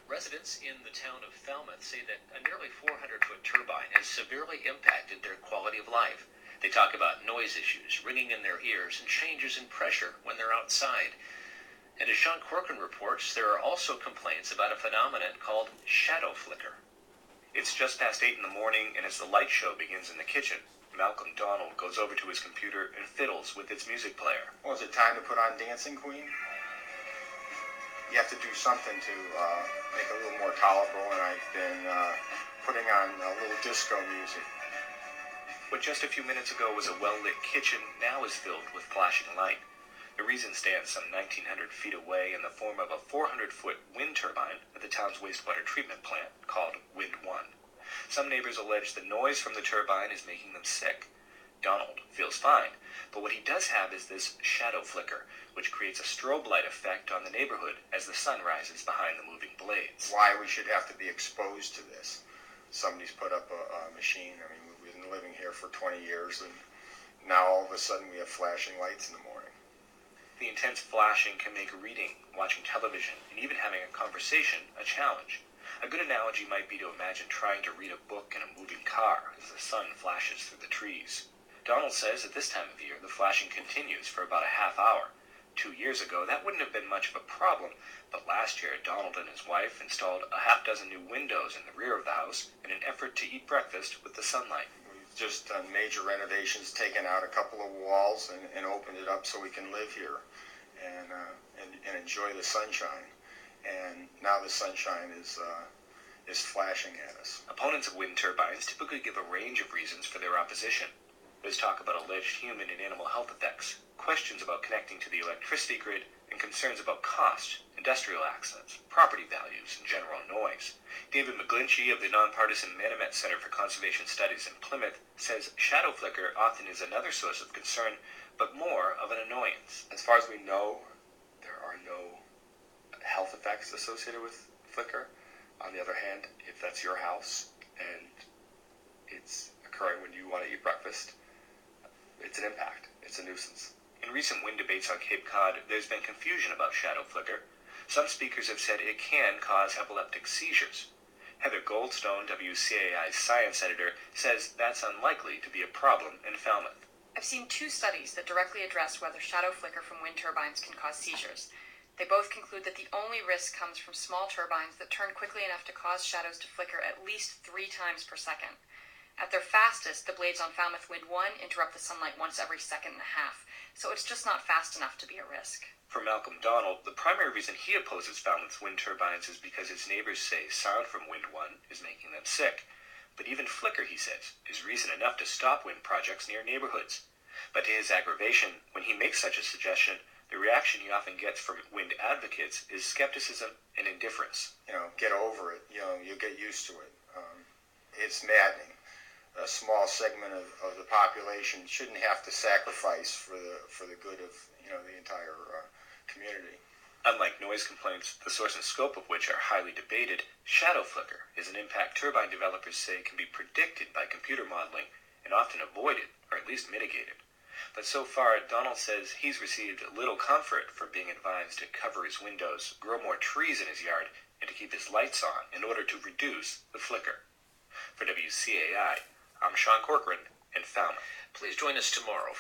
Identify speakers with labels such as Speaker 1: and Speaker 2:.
Speaker 1: Residents in the town of Falmouth say that a nearly 400-foot turbine has severely impacted their quality of life. They talk about noise issues, ringing in their ears, and changes in pressure when they're outside. And as Sean Corcoran reports, there are also complaints about a phenomenon called shadow flicker. It's just past 8 in the morning, and as the light show begins in the kitchen, Malcolm Donald goes over to his computer and fiddles with its music player.
Speaker 2: Well, is it time to put on Dancing Queen? You have to do something to make it a little more tolerable, and I've been putting on a little disco music.
Speaker 1: What just a few minutes ago was a well-lit kitchen now is filled with flashing light. The reason stands some 1,900 feet away in the form of a 400-foot wind turbine at the town's wastewater treatment plant called Wind 1. Some neighbors allege the noise from the turbine is making them sick. Donald feels fine, but what he does have is this shadow flicker, which creates a strobe light effect on the neighborhood as the sun rises behind the moving blades.
Speaker 2: Why we should have to be exposed to this. Somebody's put up a machine. I mean, we've been living here for 20 years, and now all of a sudden we have flashing lights in the morning.
Speaker 1: The intense flashing can make reading, watching television, and even having a conversation a challenge. A good analogy might be to imagine trying to read a book in a moving car as the sun flashes through the trees. Donald says at this time of year, the flashing continues for about a half hour. 2 years ago, that wouldn't have been much of a problem, but last year, Donald and his wife installed a half dozen new windows in the rear of the house in an effort to eat breakfast with the sunlight.
Speaker 2: We've just done major renovations, taken out a couple of walls and opened it up so we can live here and enjoy the sunshine. And now the sunshine is flashing at us.
Speaker 1: Opponents of wind turbines typically give a range of reasons for their opposition. There's talk about alleged human and animal health effects, questions about connecting to the electricity grid, and concerns about cost, industrial accidents, property values, and general noise. David McGlinchey of the nonpartisan Manomet Center for Conservation Studies in Plymouth says shadow flicker often is another source of concern, but more of an annoyance.
Speaker 3: As far as we know, there are no health effects associated with flicker. On the other hand, if that's your house and it's occurring when you want to eat breakfast, it's an impact. It's a nuisance.
Speaker 1: In recent wind debates on Cape Cod, there's been confusion about shadow flicker. Some speakers have said it can cause epileptic seizures. Heather Goldstone, WCAI's science editor, says that's unlikely to be a problem in Falmouth.
Speaker 4: I've seen 2 studies that directly address whether shadow flicker from wind turbines can cause seizures. They both conclude that the only risk comes from small turbines that turn quickly enough to cause shadows to flicker at least 3 times per second. At their fastest, the blades on Falmouth Wind 1 interrupt the sunlight once every second and a half, so it's just not fast enough to be a risk.
Speaker 1: For Malcolm Donald, the primary reason he opposes Falmouth's wind turbines is because his neighbors say sound from Wind 1 is making them sick. But even flicker, he says, is reason enough to stop wind projects near neighborhoods. But to his aggravation, when he makes such a suggestion, the reaction he often gets from wind advocates is skepticism and indifference.
Speaker 2: Get over it. You get used to it. It's maddening. A small segment of the population shouldn't have to sacrifice for the good of the entire community.
Speaker 1: Unlike noise complaints, the source and scope of which are highly debated, shadow flicker is an impact turbine developers say can be predicted by computer modeling and often avoided or at least mitigated. But so far, Donald says he's received little comfort from being advised to cover his windows, grow more trees in his yard, and to keep his lights on in order to reduce the flicker. For WCAI, I'm Sean Corcoran in Falmouth. Please join us tomorrow